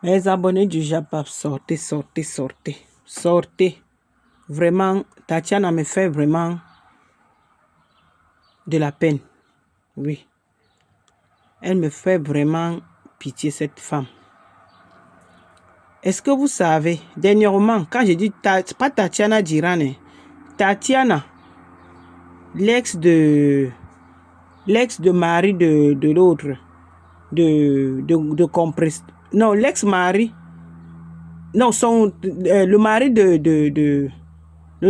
Mes abonnés du Japap, sortez, sortez, sortez, sortez. Vraiment, Tatiana me fait vraiment de la peine. Oui. Elle me fait vraiment pitié, cette femme. Est-ce que vous savez, dernièrement, quand j'ai dit, pas Tatiana Diran, Tatiana, l'ex de mari de l'autre, de Compressor. Non, l'ex-mari. Non, le mari le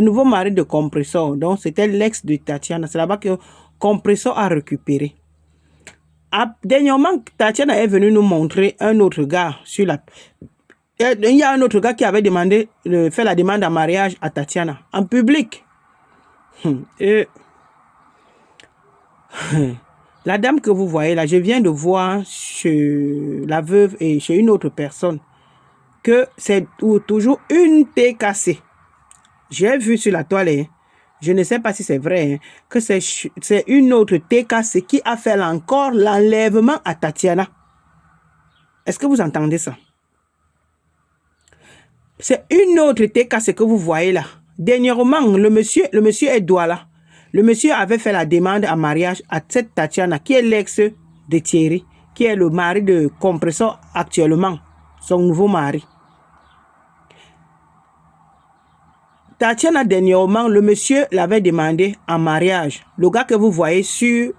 nouveau mari de Compressor. Donc, c'était l'ex de Tatiana. C'est là-bas que Compressor a récupéré. Dernièrement, Tatiana est venue nous montrer un autre gars sur la... Il y a un autre gars qui avait demandé, fait la demande en mariage à Tatiana, en public. Et... La dame que vous voyez là, je viens de voir chez la veuve et chez une autre personne que c'est toujours une TKC. J'ai vu sur la toile, hein, je ne sais pas si c'est vrai, hein, que c'est une autre TKC qui a fait encore l'enlèvement à Tatiana. Est-ce que vous entendez ça? C'est une autre TKC que vous voyez là. Dernièrement, le monsieur est Douala. Le monsieur avait fait la demande en mariage à cette Tatiana, qui est l'ex de Thierry, qui est le mari de Compressor actuellement, son nouveau mari. Tatiana, dernièrement, le monsieur l'avait demandé en mariage. Le gars que vous voyez sur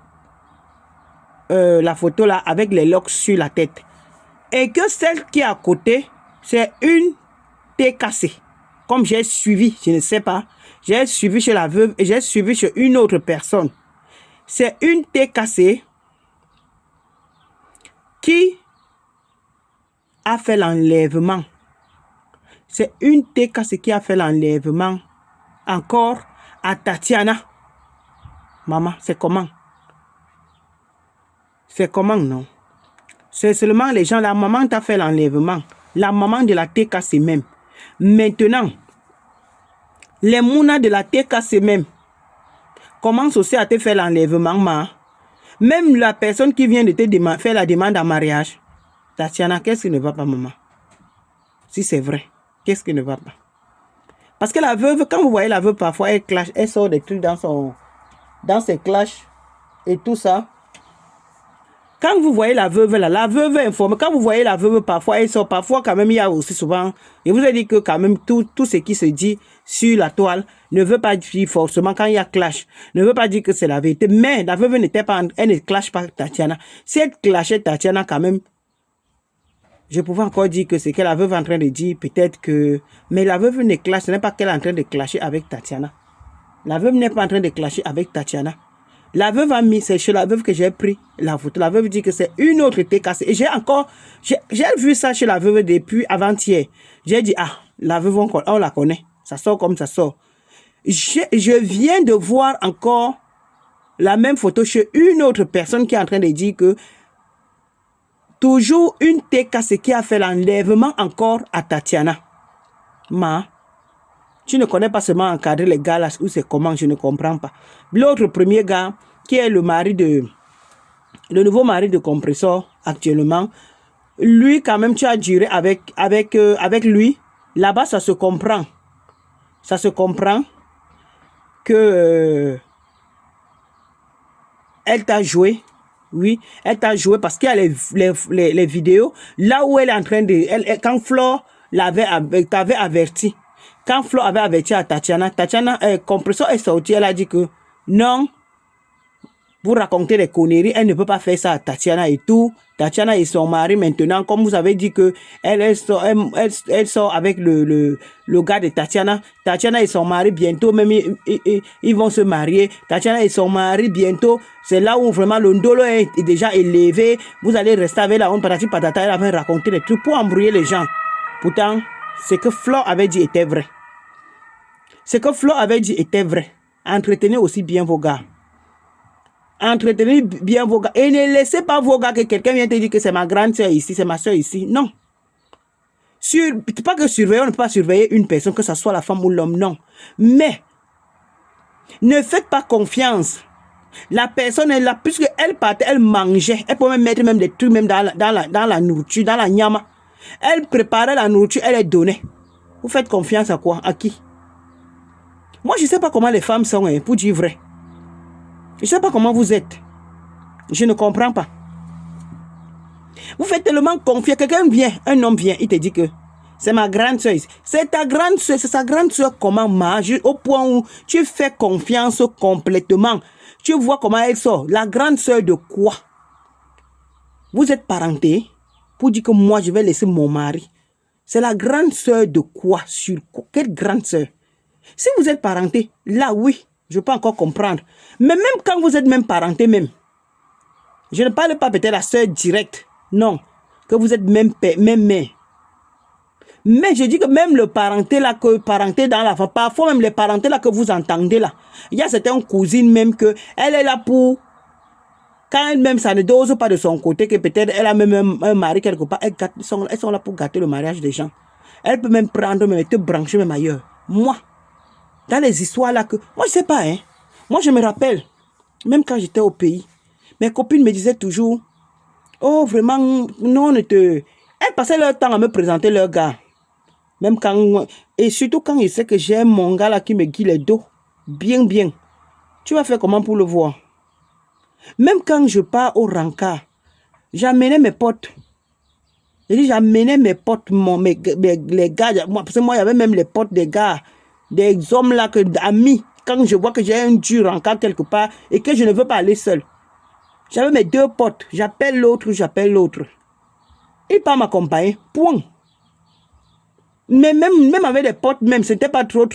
la photo là, avec les locks sur la tête. Et que celle qui est à côté, c'est une TKC. Comme j'ai suivi, je ne sais pas, j'ai suivi chez la veuve et j'ai suivi chez une autre personne. C'est une TKC qui a fait l'enlèvement. C'est une TKC qui a fait l'enlèvement encore à Tatiana. Maman, c'est comment? C'est comment, non? C'est seulement les gens, la maman t'a fait l'enlèvement. La maman de la TKC même. Maintenant, les mounas de la TKC même commencent aussi à te faire l'enlèvement, ma. Même la personne qui vient de te faire la demande en mariage. Tatiana, qu'est-ce qui ne va pas, maman? Si c'est vrai, qu'est-ce qui ne va pas? Parce que la veuve, quand vous voyez la veuve, parfois, elle clash, elle sort des trucs dans ses clashs et tout ça. Quand vous voyez la veuve là, la veuve est informée. Quand vous voyez la veuve, parfois, elle sort. Parfois, quand même, il y a aussi souvent... Je vous ai dit que quand même, tout ce qui se dit sur la toile ne veut pas dire forcément, quand il y a clash, ne veut pas dire que c'est la vérité. Mais la veuve n'était pas... Elle ne clash pas Tatiana. Si elle clashait Tatiana, quand même, je pouvais encore dire que c'est que la veuve est en train de dire, peut-être que... Mais la veuve ne clash, ce n'est pas qu'elle est en train de clasher avec Tatiana. La veuve n'est pas en train de clasher avec Tatiana. La veuve a mis, c'est chez la veuve que j'ai pris la photo. La veuve dit que c'est une autre TKC. Et j'ai vu ça chez la veuve depuis avant-hier. J'ai dit, ah, la veuve, on la connaît. Ça sort comme ça sort. Je viens de voir encore la même photo chez une autre personne qui est en train de dire que toujours une TKC qui a fait l'enlèvement encore à Tatiana. Ma, tu ne connais pas seulement encadrer les gars là où c'est comment, je ne comprends pas. L'autre premier gars, qui est le nouveau mari de Compressor actuellement, lui quand même tu as duré avec lui. Là-bas ça se comprend. Ça se comprend que elle t'a joué. Oui, elle t'a joué parce qu'il y a les vidéos là où elle est en train de... quand Flore t'avait averti. Quand Flo avait averti à Tatiana, Compressor est sorti, elle a dit que non, pour raconter des conneries, elle ne peut pas faire ça à Tatiana et tout. Tatiana et son mari maintenant, comme vous avez dit que elle sort avec le gars de Tatiana. Tatiana et son mari bientôt, même ils vont se marier. Tatiana et son mari bientôt, c'est là où vraiment le ndolo est déjà élevé. Vous allez rester avec la honte patati patata, elle avait raconté des trucs pour embrouiller les gens. Pourtant, ce que Flo avait dit était vrai. Ce que Flo avait dit était vrai. Entretenez aussi bien vos gars. Entretenez bien vos gars. Et ne laissez pas vos gars que quelqu'un vienne te dire que c'est ma grande soeur ici, c'est ma soeur ici. Non. Pas que surveiller, on ne peut pas surveiller une personne, que ce soit la femme ou l'homme, non. Mais, ne faites pas confiance. La personne est là, puisque elle partait, elle mangeait. Elle pouvait mettre même des trucs même dans la nourriture, dans la nyama. Elle préparait la nourriture, elle les donnait. Vous faites confiance à quoi? À qui? Moi, je ne sais pas comment les femmes sont, hein, pour dire vrai. Je ne sais pas comment vous êtes. Je ne comprends pas. Vous faites tellement confiance. Quelqu'un vient, un homme vient, il te dit que c'est ma grande soeur. C'est ta grande soeur, c'est sa grande soeur comment marche, au point où tu fais confiance complètement. Tu vois comment elle sort. La grande soeur de quoi? Vous êtes parenté pour dire que moi, je vais laisser mon mari. C'est la grande soeur de quoi? Sur quoi? Quelle grande soeur? Si vous êtes parenté, là, oui, je peux encore comprendre. Mais même quand vous êtes même parenté, même, je ne parle pas peut-être la soeur directe. Non, que vous êtes même père, même mère. Mais je dis que même le parenté là, que parenté dans la famille, parfois même les parentés là que vous entendez là, il y a certaines cousines même que elle est là pour, quand elle-même ça ne dose pas de son côté, que peut-être elle a même un mari quelque part, elles sont là pour gâter le mariage des gens. Elle peut même prendre, même te brancher même ailleurs. Moi, dans les histoires là que, moi je sais pas, hein. Moi je me rappelle, même quand j'étais au pays, mes copines me disaient toujours, oh vraiment, non, ne te... Elles passaient leur temps à me présenter leur gars. Même quand... Et surtout quand il sait que j'ai mon gars là qui me guide les dos. Bien, bien. Tu vas faire comment pour le voir? Même quand je pars au rencard, j'amenais mes potes. J'amenais mes potes, les gars. Parce que moi, il y avait même les potes des gars. Des hommes là, amis. Quand je vois que j'ai un dur rencard quelque part et que je ne veux pas aller seul. J'avais mes deux potes. J'appelle l'autre, j'appelle l'autre. Il pas m'accompagner. Point. Mais même avec les potes, même, c'était pas trop.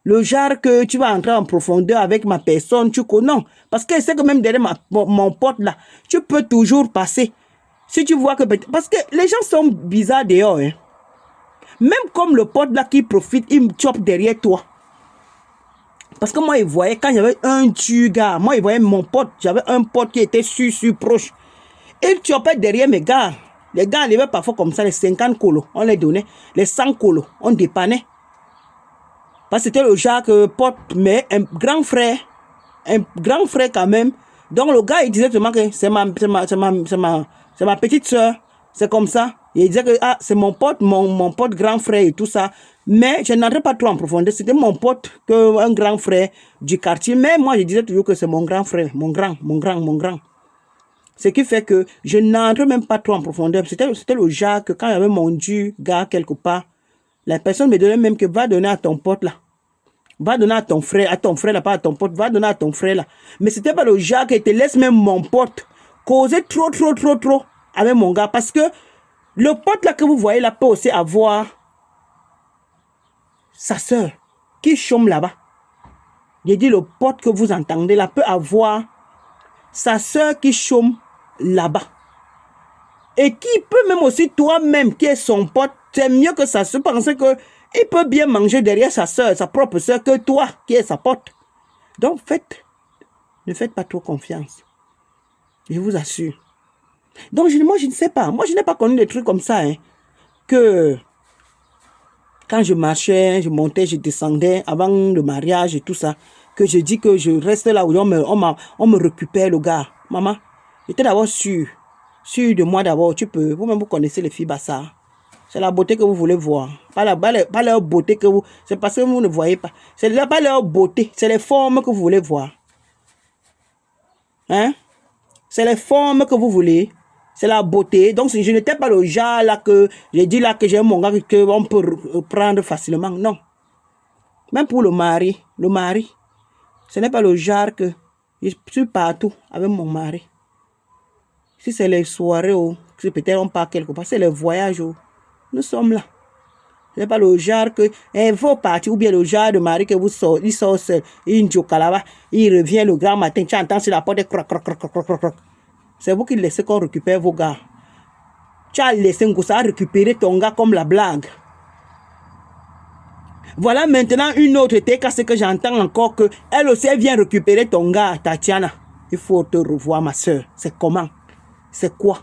Le genre que tu vas entrer en profondeur avec ma personne, tu connais. Non. Parce que c'est que même derrière mon pote là, tu peux toujours passer. Si tu vois que... Parce que les gens sont bizarres dehors. Hein. Même comme le pote là qui profite, il me chope derrière toi. Parce que moi, il voyait, quand il y avait un gars, moi, il voyait mon pote, j'avais un pote qui était super proche. Il chopait derrière mes gars. Les gars arrivaient parfois comme ça, les 50 colos, on les donnait. Les 100 colos, on dépannait. Parce que c'était le genre que pote, mais un grand frère quand même. Donc le gars, il disait seulement que c'est ma petite soeur. C'est comme ça. Il disait que ah, c'est mon pote grand frère et tout ça. Mais je n'entrais pas trop en profondeur. C'était mon pote, un grand frère du quartier. Mais moi, je disais toujours que c'est mon grand frère. Mon grand. Ce qui fait que je n'entre même pas trop en profondeur. C'était le genre que quand il y avait mon Dieu, gars, quelque part, la personne me donnait même que va donner à ton pote là. Va donner à ton frère là, pas à ton pote, va donner à ton frère là. Mais c'était pas le genre qui te laisse même mon pote causer trop avec mon gars. Parce que le pote là que vous voyez là peut aussi avoir sa soeur qui chôme là-bas. J'ai dit le pote que vous entendez là peut avoir sa soeur qui chôme là-bas. Et qui peut même aussi toi-même qui est son pote, c'est mieux que ça se pense que il peut bien manger derrière sa soeur, sa propre soeur, que toi qui est sa pote. Donc ne faites pas trop confiance. Je vous assure. Donc moi je ne sais pas. Moi je n'ai pas connu des trucs comme ça. Hein, que quand je marchais, je montais, je descendais avant le mariage et tout ça. Que je dis que je reste là où on me récupère le gars. Maman, j'étais d'abord sûr de moi d'abord. Vous-même vous connaissez les filles Bassa. C'est la beauté que vous voulez voir. Pas leur beauté que vous... C'est parce que vous ne voyez pas. C'est pas leur beauté. C'est les formes que vous voulez voir. Hein? C'est les formes que vous voulez. C'est la beauté. Donc, je n'étais pas le genre là que... J'ai dit là que j'ai mon gars qu'on peut prendre facilement. Non. Même pour le mari. Ce n'est pas le genre que... Je suis partout avec mon mari. Si c'est les soirées ou... Peut-être on part quelque part. C'est les voyages ou... Nous sommes là. Ce n'est pas le genre que il faut partir ou bien le genre de mari que vous sortez, il sort seul, il là-bas, il revient le grand matin, tu entends sur la porte, croc. C'est vous qui laissez qu'on récupère vos gars. Tu as laissé ça récupérer ton gars comme la blague. Voilà maintenant une autre TK, c'est que j'entends encore que elle aussi elle vient récupérer ton gars, Tatiana. Il faut te revoir, ma soeur. C'est comment? C'est quoi?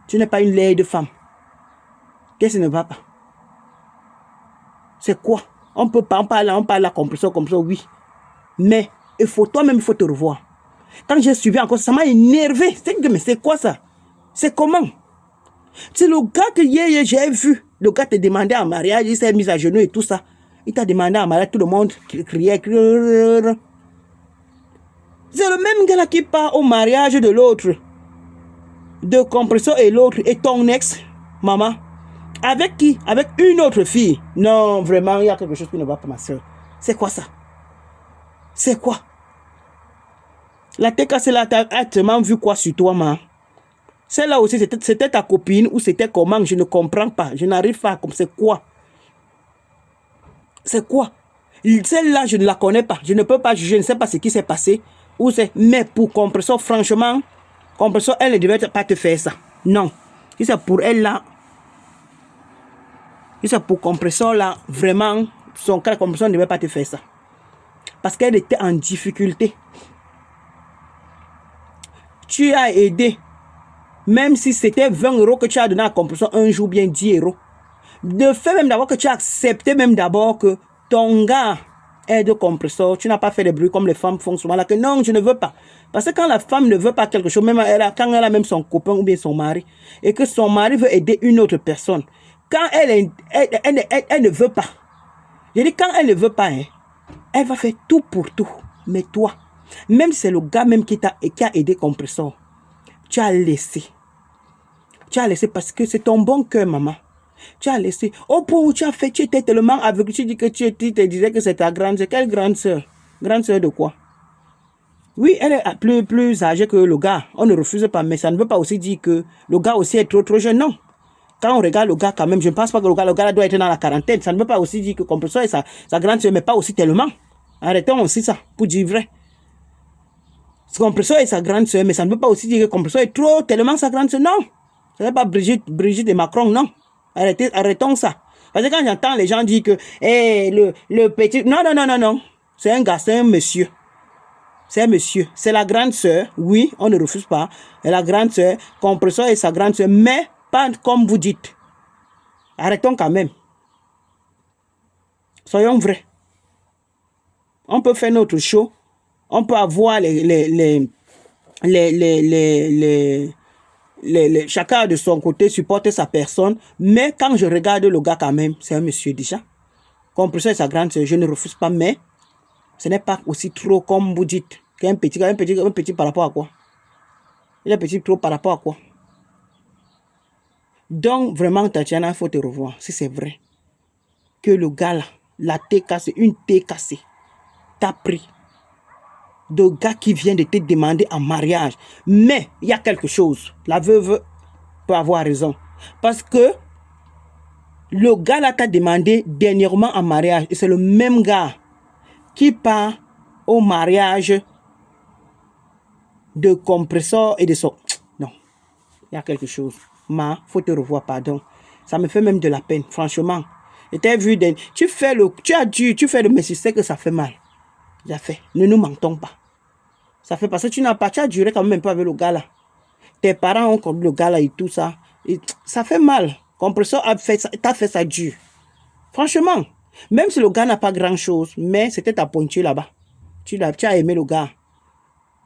Tu n'es pas une laide femme. Qu'est-ce qui ne va pas? C'est quoi? On parle la compression comme ça, oui. Mais toi-même, il faut te revoir. Quand j'ai suivi encore, ça m'a énervé. Mais c'est quoi ça? C'est comment? C'est le gars que hier, j'ai vu. Le gars te demandait en mariage, il s'est mis à genoux et tout ça. Il t'a demandé en mariage, tout le monde criait. C'est le même gars là qui part au mariage de l'autre. De Compressor et l'autre. Et ton ex, maman. Avec qui? Avec une autre fille. Non, vraiment, il y a quelque chose qui ne va pas, ma soeur. C'est quoi ça? C'est quoi? La TKC là, t'as tellement vu quoi sur toi, ma? Celle-là aussi, c'était ta copine ou c'était comment? Je ne comprends pas. Je n'arrive pas à comprendre. C'est quoi? C'est quoi? Celle-là, je ne la connais pas. Je ne peux pas juger. Je ne sais pas ce qui s'est passé. Où c'est. Mais pour Compressor, franchement, Compressor, elle ne devait pas te faire ça. Non. Si c'est pour elle là, si c'est pour Compressor là, vraiment, son cas, Compressor ne devait pas te faire ça. Parce qu'elle était en difficulté. Tu as aidé. Même si c'était 20 € que tu as donné à Compressor un jour, bien 10 €. De fait même d'abord que tu as accepté même d'abord que ton gars aide Compressor. Tu n'as pas fait de bruit comme les femmes font souvent là que non, je ne veux pas. Parce que quand la femme ne veut pas quelque chose, même quand elle a même son copain ou bien son mari, et que son mari veut aider une autre personne, quand elle ne veut pas, je dis quand elle ne veut pas, hein, elle va faire tout pour tout. Mais toi, même si c'est le gars même qui a aidé Compressor, tu as laissé. Tu as laissé parce que c'est ton bon cœur, maman. Tu as laissé. Au point où tu as fait, tu étais tellement aveugle. Tu dis que tu te disais que c'est ta grande sœur. Quelle grande sœur? Grande sœur de quoi? Oui, elle est plus âgée que le gars. On ne refuse pas, mais ça ne veut pas aussi dire que le gars aussi est trop jeune. Non. Quand on regarde le gars quand même, je ne pense pas que le gars doit être dans la quarantaine. Ça ne veut pas aussi dire que Compressor est sa grande sœur, mais pas aussi tellement. Arrêtons aussi ça, pour dire vrai. Compressor est sa grande sœur, mais ça ne veut pas aussi dire que Compressor est tellement sa grande sœur. Non. Ce n'est pas Brigitte et Macron, non. Arrêtons ça. Parce que quand j'entends les gens dire que le petit... Non, non, non, non, non. C'est un gars, c'est un monsieur. C'est un monsieur. C'est la grande sœur. Oui, on ne refuse pas. Et la grande sœur, Compressor est sa grande sœur, mais pas comme vous dites. Arrêtons quand même. Soyons vrais. On peut faire notre show. On peut avoir chacun de son côté supporter sa personne, mais quand je regarde le gars quand même, c'est un monsieur déjà. Compressor et sa grande sœur, je ne refuse pas, mais ce n'est pas aussi trop comme vous dites. Un petit par rapport à quoi? Il est petit trop par rapport à quoi? Donc vraiment Tatiana, il faut te revoir, si c'est vrai que le gars là, la TKC, une TKC, t'a pris. De gars qui vient de te demander en mariage. Mais il y a quelque chose. La veuve peut avoir raison. Parce que le gars là t'a demandé dernièrement en mariage. Et c'est le même gars qui part au mariage de Compressor et de son... Non. Il y a quelque chose. Faut te revoir, pardon. Ça me fait même de la peine, franchement. Et t'as vu, tu fais le mais tu sais que ça fait mal. Ça fait. Ne nous mentons pas. Ça fait parce que tu as duré quand même un peu avec le gars là. Tes parents ont connu le gars là et tout ça. Et ça fait mal. Compressor t'a fait ça dur. Franchement, même si le gars n'a pas grand chose, mais c'était ta pointure là-bas. Tu as aimé le gars.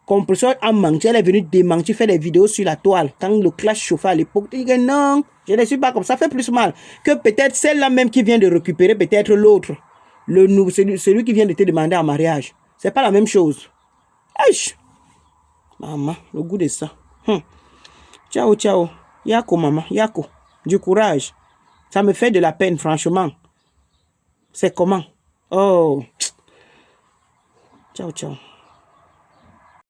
Compressor a menti, elle est venue démentir, faire des vidéos sur la toile. Quand le clash chauffait à l'époque, tu dis non, je ne suis pas comme ça. Ça fait plus mal que peut-être celle-là même qui vient de récupérer, peut-être l'autre. Celui qui vient de te demander en mariage. C'est pas la même chose. Aïe! Maman, le goût de ça. Ciao, ciao. Yako, maman, Yako. Du courage. Ça me fait de la peine, franchement. C'est comment? Oh. Ciao, ciao.